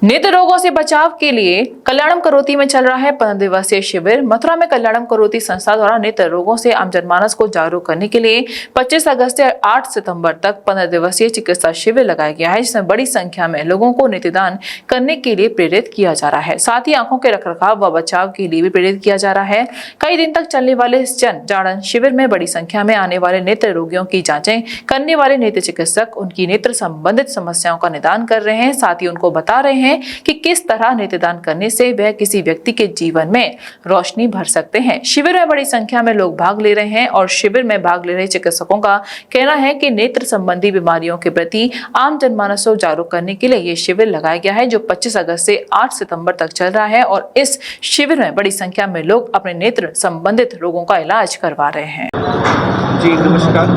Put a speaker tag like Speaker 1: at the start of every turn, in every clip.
Speaker 1: नेत्र रोगों से बचाव के लिए कल्याणम करोति में चल रहा है 15 दिवसीय शिविर। मथुरा में कल्याणम करोति संस्था द्वारा नेत्र रोगों से आम जनमानस को जागरूक करने के लिए 25 अगस्त से 8 सितंबर तक 15 दिवसीय चिकित्सा शिविर लगाया गया है, जिसमें बड़ी संख्या में लोगों को नेत्रदान करने के लिए प्रेरित किया जा रहा है। साथ ही आंखों के रखरखाव व बचाव के लिए भी प्रेरित किया जा रहा है। कई दिन तक चलने वाले इस जन जागरण शिविर में बड़ी संख्या में आने वाले नेत्र रोगियों की जाँचें करने वाले नेत्र चिकित्सक उनकी नेत्र संबंधित समस्याओं का निदान कर रहे हैं। साथ ही उनको बता रहे हैं कि किस तरह नेत्रदान करने से वह किसी व्यक्ति के जीवन में रोशनी भर सकते हैं। शिविर में बड़ी संख्या में लोग भाग ले रहे हैं और शिविर में भाग ले रहे चिकित्सकों का कहना है कि नेत्र संबंधी बीमारियों के प्रति आम जनमानस को जागरूक करने के लिए ये शिविर लगाया गया है, जो 25 अगस्त से 8 सितंबर तक चल रहा है और इस शिविर में बड़ी संख्या में लोग अपने नेत्र संबंधित रोगों का इलाज करवा रहे हैं।
Speaker 2: जी नमस्कार,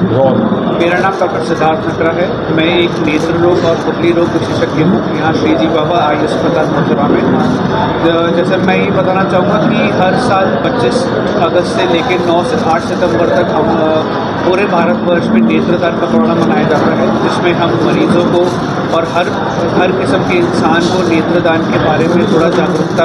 Speaker 2: मेरा नाम डॉक्टर सिद्धार्थ नकरा है। मैं एक नेत्र रोग और पुतली रोग विशेषज्ञ हूँ यहाँ श्री जी बाबा आई अस्पताल मथुरा में। जैसे मैं ये बताना चाहूँगा कि हर साल 25 अगस्त से लेकर 9 से 8 सितंबर तक हम पूरे भारतवर्ष में नेत्रदान का पखवाड़ा मनाया जाता है, जिसमें हम मरीजों को और हर किस्म के इंसान को नेत्रदान के बारे में थोड़ा जागरूकता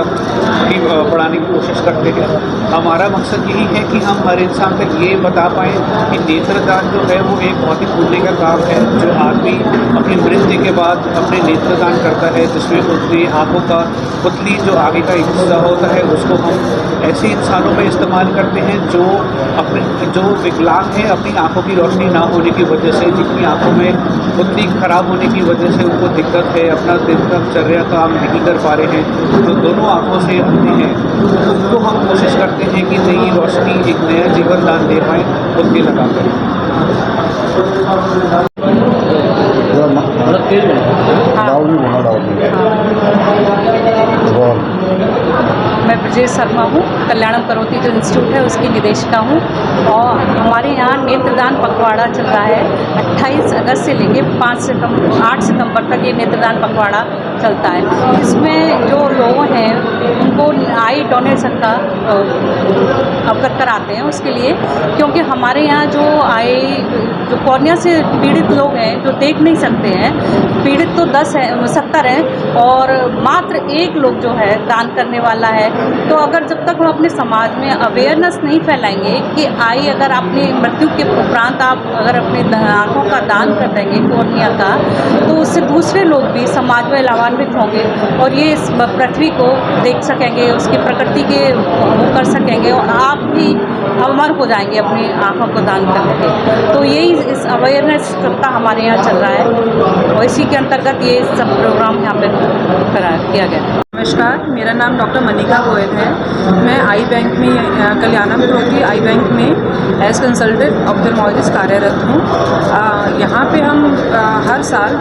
Speaker 2: की बढ़ाने की कोशिश करते हैं। हमारा मकसद यही है कि हम हर इंसान तक ये बता पाएँ कि नेत्रदान जो है वो एक बहुत ही पुण्य का काम है, जो आदमी अपनी मृत्यु के बाद अपने नेत्रदान करता है, जिसमें उसकी आँखों का पुतली जो आगे का हिस्सा होता है उसको हम ऐसे इंसानों में इस्तेमाल करते हैं जो विकलांग हैं, अपनी आँखों की रोशनी ना होने की वजह से, जिनकी आँखों में पुतली खराब होने की वजह से उनको दिक्कत है, अपना दिनचर्या काम नहीं कर पा रहे हैं, जो दोनों आँखों से अंधे हैं, उनको हम कोशिश करते हैं कि नई रोशनी, एक नया जीवन दान दे पाएँ पुतली लगाकर।
Speaker 3: मैं ब्रजेश शर्मा हूँ, कल्याणम करोति जो इंस्टीट्यूट है उसकी निदेशिका हूँ और हमारे यहाँ नेत्रदान पखवाड़ा चल रहा है। 28 अगस्त से लेके 8 सितंबर तक ये नेत्रदान पखवाड़ा चलता है। इसमें जो लोग हैं उनको आई डोनेशन का अवगत कराते हैं उसके लिए, क्योंकि हमारे यहाँ जो कॉर्निया से पीड़ित लोग हैं, जो देख नहीं सकते हैं, पीड़ित तो 70 हैं और मात्र एक लोग जो है दान करने वाला है। तो अगर जब तक हम अपने समाज में अवेयरनेस नहीं फैलाएंगे कि आई अगर अपनी मृत्यु के उपरांत आप अगर अपने आँखों का दान कर देंगे कॉर्निया का, तो उससे दूसरे लोग भी समाज में लाभान्वित होंगे और ये इस पृथ्वी को देख सकेंगे, उसकी प्रकृति के वो कर सकेंगे और आप भी अमर हो जाएंगे अपनी आँखों को दान करके। तो यही इस अवेयरनेस सप्ताह हमारे यहाँ चल रहा है और इसी के अंतर्गत ये सब प्रोग्राम यहाँ पे किया गया।
Speaker 4: नमस्कार, मेरा नाम डॉक्टर मनिका गोयल है। मैं आई बैंक में कल्याणम करोति आई बैंक में एज कंसल्टेंट ऑप्थेल्मोलॉजिस्ट कार्यरत हूँ। यहाँ पे हम हर साल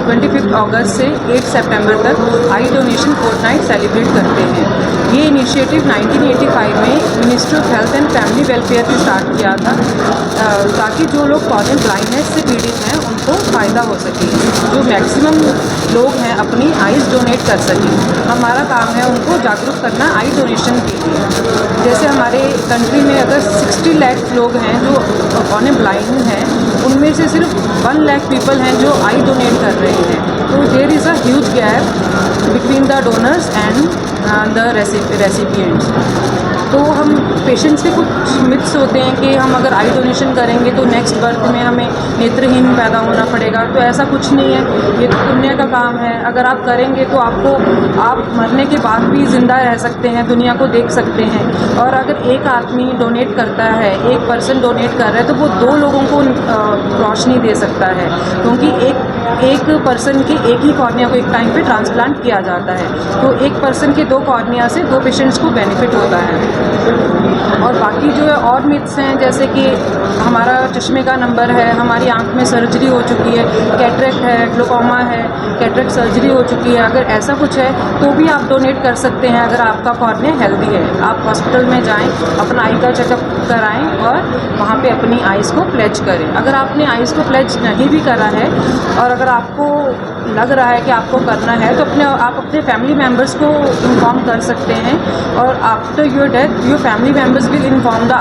Speaker 4: 25 अगस्त से 8 सितंबर तक आई डोनेशन फोर्टनाइट सेलिब्रेट करते हैं। ये इनिशिएटिव 1985 में ministry of health and family welfare ने स्टार्ट किया था, ताकि जो लोग कॉर्नियल ब्लाइंडनेस से पीड़ित हैं उनको फ़ायदा हो सके, जो मैक्सिमम लोग हैं अपनी आइज़ डोनेट कर सकें। हमारा काम है उनको जागरूक करना आई डोनेशन के लिए। जैसे हमारे कंट्री में अगर 60 लाख लोग हैं जो कॉर्नियल ब्लाइंड हैं, उनमें से सिर्फ 1 लाख पीपल हैं जो आई डोनेट कर रहे हैं। तो there is a huge gap between the donors and the recipients. तो हम पेशेंट्स के कुछ मिथ्स होते हैं कि हम अगर आई डोनेशन करेंगे तो नेक्स्ट बर्थ में हमें नेत्रहीन पैदा होना पड़ेगा। तो ऐसा कुछ नहीं है, ये तो पुण्य का काम है। अगर आप करेंगे तो आप मरने के बाद भी ज़िंदा रह सकते हैं, दुनिया को देख सकते हैं। और अगर एक आदमी डोनेट करता है, एक पर्सन डोनेट कर रहा है, तो वो 2 लोगों को रोशनी दे सकता है, क्योंकि एक पर्सन के एक ही कॉर्निया को एक टाइम पे ट्रांसप्लांट किया जाता है। तो एक पर्सन के 2 कॉर्निया से 2 पेशेंट्स को बेनिफिट होता है। और बाकी जो है और मिथ्स हैं, जैसे कि हमारा चश्मे का नंबर है, हमारी आंख में सर्जरी हो चुकी है, कैटरेक्ट है, ग्लूकोमा है, कैटरेक्ट सर्जरी हो चुकी है। अगर ऐसा कुछ है तो भी आप डोनेट कर सकते हैं। अगर आपका कॉर्निया हेल्दी है, आप हॉस्पिटल में जाएं, अपना आई का चेकअप कराएं और वहाँ पे अपनी आइज़ को प्लेज करें। अगर आपने आइज़ को प्लेज नहीं भी करा है और अगर आपको लग रहा है कि आपको करना है तो आप अपने फैमिली मेम्बर्स को इन्फॉर्म कर सकते हैं और after your death your family members will inform the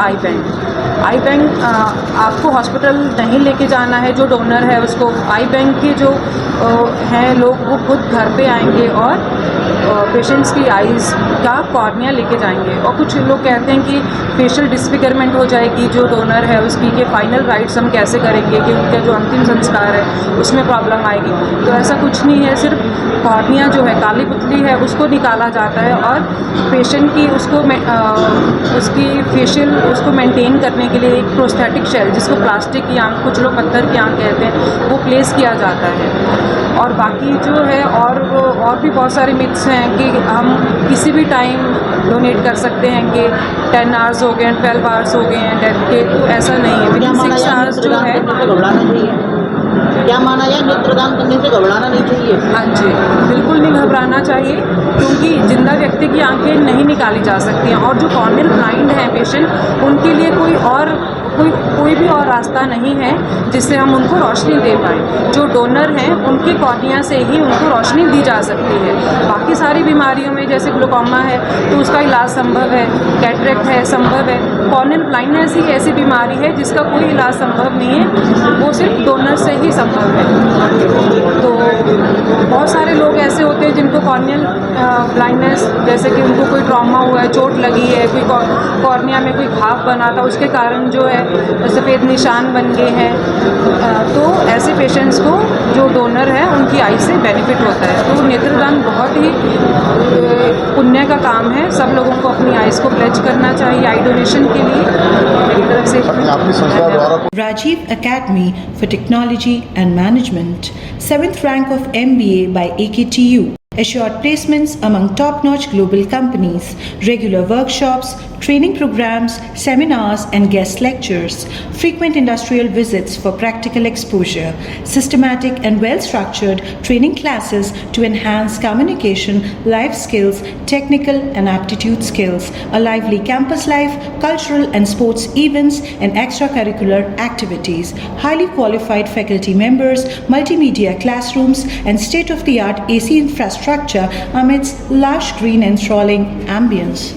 Speaker 4: I bank आपको हॉस्पिटल नहीं लेके जाना है। जो डोनर है उसको आई बैंक के जो हैं लोग वो खुद घर पे आएंगे और पेशेंट्स की आइज़ का कॉर्निया लेके जाएंगे। और कुछ लोग कहते हैं कि फेशियल डिस्फिगरमेंट हो जाएगी जो डोनर है उसकी, कि फाइनल राइट्स हम कैसे करेंगे, कि उनका जो अंतिम संस्कार है उसमें प्रॉब्लम आएगी। तो ऐसा कुछ नहीं है, सिर्फ कॉर्निया जो है काली पुतली है उसको निकाला जाता है और पेशेंट की उसकी फेशियल उसको मेंटेन करने के लिए एक प्रोस्थेटिक शेल जिसको प्लास्टिक की आंख, कुछ लोग पत्थर की आंख कहते हैं, वो प्लेस किया जाता है। और बाकी जो है और भी बहुत सारे मिथ्स हैं कि हम किसी भी टाइम डोनेट कर सकते हैं कि 10 आवर्स हो गए, 12 आवर्स हो गए हैं डेथ के, तो ऐसा नहीं है।
Speaker 5: क्या माना
Speaker 4: 6
Speaker 5: जाए
Speaker 4: आवर्स जो है
Speaker 5: घबराना चाहिए? क्या माना जाए नेत्रदान करने से घबराना नहीं चाहिए?
Speaker 4: हाँ जी, बिल्कुल नहीं घबराना चाहिए क्योंकि जिंदा व्यक्ति की आंखें नहीं निकाली जा सकती हैं और जो कॉर्नियल ब्लाइंड हैं पेशेंट उनके लिए कोई भी और रास्ता नहीं है जिससे हम उनको रोशनी दे पाएँ। जो डोनर हैं उनकी कॉर्निया से ही उनको रोशनी दी जा सकती है। बाकी सारी बीमारियों में जैसे ग्लूकोमा है तो उसका इलाज संभव है, कैटरेक्ट है संभव है, कॉर्नियल ब्लाइंडनेस ही ऐसी बीमारी है जिसका कोई इलाज संभव नहीं है, वो सिर्फ डोनर से ही संभव है। तो बहुत सारे लोग ऐसे होते हैं जिनको कॉर्नियल ब्लाइंडनेस, जैसे कि उनको कोई ट्रॉमा हुआ है, चोट लगी है, कोई कॉर्निया में कोई घाव बना था उसके कारण जो है सफ़ेद निशान बन गए हैं, तो ऐसे पेशेंट्स को जो डोनर है उनकी आई से बेनिफिट होता है। तो नेत्रदान बहुत ही पुण्य का काम है, सब लोगों को अपनी आइज़ को प्लेज करना चाहिए आई डोनेशन के लिए। मेरी तरफ से
Speaker 6: आपकी संस्था द्वारा
Speaker 7: Rajiv Academy for Technology and Management, 7th rank of MBA by AKTU. Assured placements among top-notch global companies, regular workshops, training programs, seminars and guest lectures, frequent industrial visits for practical exposure, systematic and well-structured training classes to enhance communication, life skills, technical and aptitude skills, a lively campus life, cultural and sports events and extracurricular activities, highly qualified faculty members, multimedia classrooms and state-of-the-art AC infrastructure amidst lush green enthralling ambience.